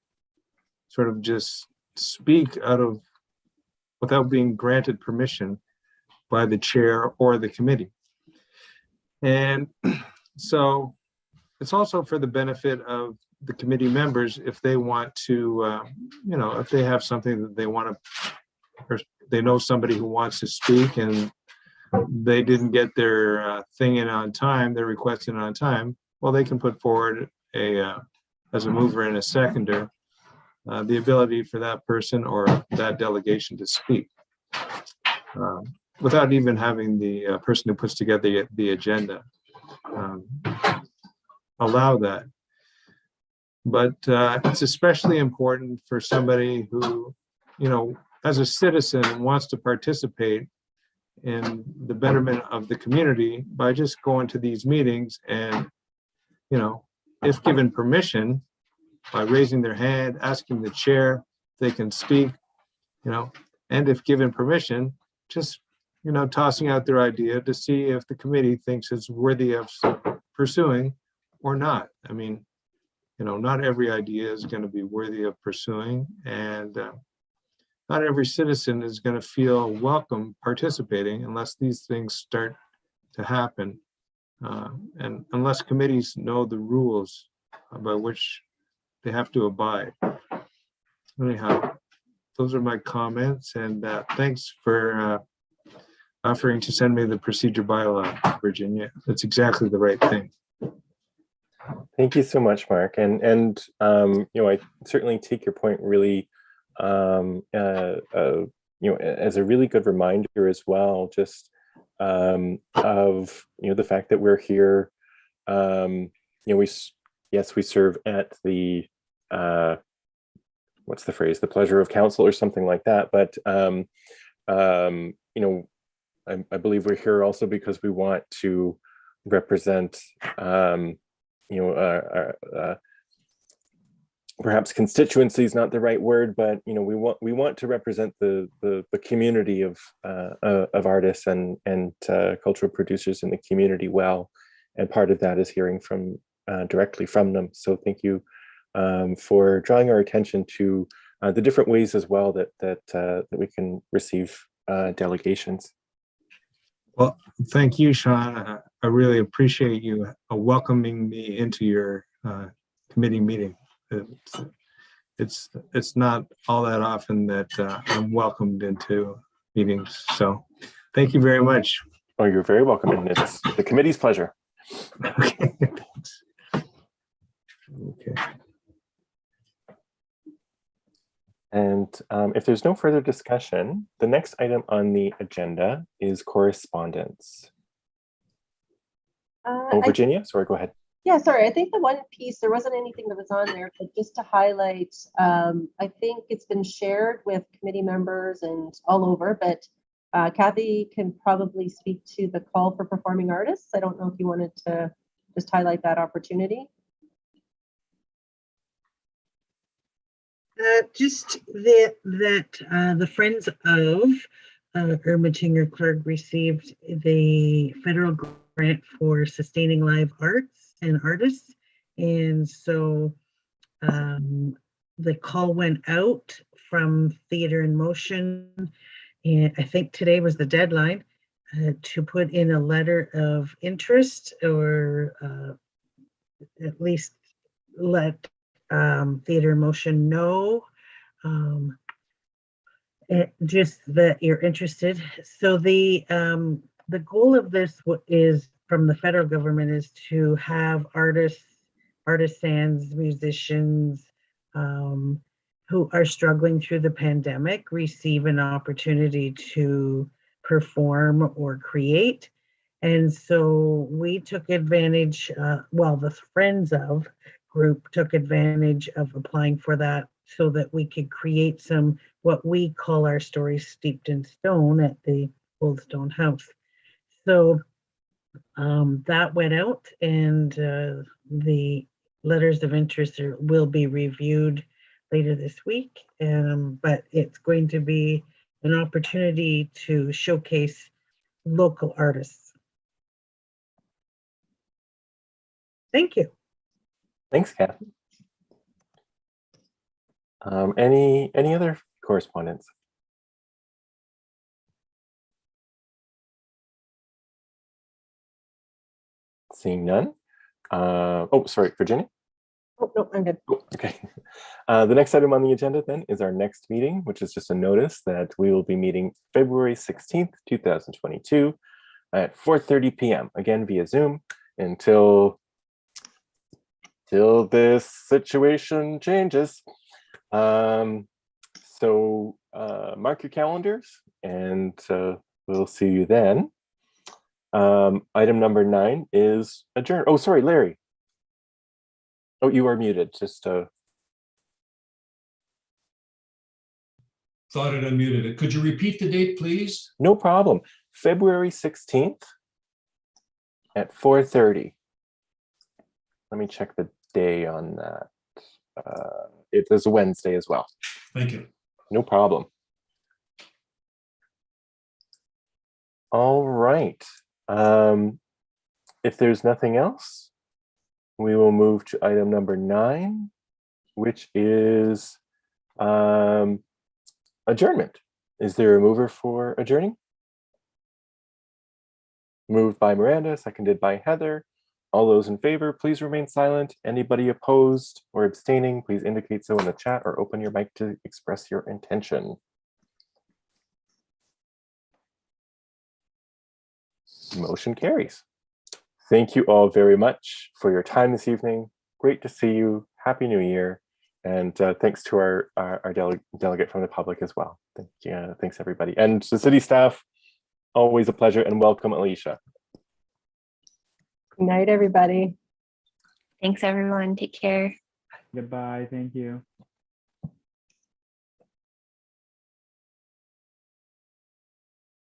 sort of just speak without being granted permission by the chair or the committee. And so it's also for the benefit of the committee members if they want to, you know, if they have something that they want to, or they know somebody who wants to speak and they didn't get their thing in on time, their request in on time, well, they can put forward as a mover and a seconder, the ability for that person or that delegation to speak without even having the person who puts together the agenda allow that. But it's especially important for somebody who, you know, as a citizen wants to participate in the betterment of the community by just going to these meetings and, you know, if given permission, by raising their hand, asking the chair, they can speak, you know, and if given permission, just, you know, tossing out their idea to see if the committee thinks it's worthy of pursuing or not. I mean, you know, not every idea is going to be worthy of pursuing, and not every citizen is going to feel welcome participating unless these things start to happen. And unless committees know the rules by which they have to abide. Anyhow, those are my comments, and thanks for offering to send me the procedure bylaw, Virginia. That's exactly the right thing. Thank you so much, Mark. And you know, I certainly take your point really, you know, as a really good reminder as well, just of, you know, the fact that we're here. You know, we serve at the, what's the phrase, the pleasure of council or something like that. But, you know, I believe we're here also because we want to represent, you know, perhaps constituency is not the right word, but, you know, we want to represent the community of artists and cultural producers in the community well. And part of that is hearing from directly from them. So thank you for drawing our attention to the different ways as well that we can receive delegations. Well, thank you, Sean. I really appreciate you welcoming me into your committee meeting. it's not all that often that I'm welcomed into meetings. So thank you very much. Oh, you're very welcome. And it's the committee's pleasure. Okay, thanks. Okay. And if there's no further discussion, the next item on the agenda is correspondence. Oh, Virginia, sorry, go ahead. Yeah, sorry. I think the one piece, there wasn't anything that was on there, but just to highlight, I think it's been shared with committee members and all over, but Kathy can probably speak to the call for performing artists. I don't know if you wanted to just highlight that opportunity. Just that the Friends of Ermitinger Clerk received the federal grant for sustaining live arts and artists. And so the call went out from Theater in Motion. And I think today was the deadline to put in a letter of interest, or at least let Theater in Motion know just that you're interested. So the goal of this is from the federal government is to have artisans, musicians who are struggling through the pandemic receive an opportunity to perform or create. And so we took advantage, well, the Friends of group took advantage of applying for that so that we could create some, what we call our stories steeped in stone at the Old Stone House. So that went out, and the letters of interest will be reviewed later this week. But it's going to be an opportunity to showcase local artists. Thank you. Thanks, Kathy. Any other correspondence? Seeing none. Oh, sorry, Virginia. Oh, no, I'm good. Oh, okay. The next item on the agenda then is our next meeting, which is just a notice that we will be meeting February 16th, 2022 at 4:30 p.m. again via Zoom until this situation changes. So mark your calendars, and we'll see you then. Item number 9 is adjourn. Oh, sorry, Larry. Oh, you are muted. Just thought it unmuted it. Could you repeat the date, please? No problem. February 16th at 4:30. Let me check the day on that. It is a Wednesday as well. Thank you. No problem. All right. If there's nothing else, we will move to item number 9, which is adjournment. Is there a mover for adjourning? Moved by Miranda, seconded by Heather. All those in favor, please remain silent. Anybody opposed or abstaining, please indicate so in the chat or open your mic to express your intention. Motion carries. Thank you all very much for your time this evening. Great to see you. Happy New Year. And thanks to our delegate from the public as well. Thanks everybody. And the city staff, always a pleasure, and welcome, Alicia. Good night, everybody. Thanks, everyone. Take care. Goodbye. Thank you.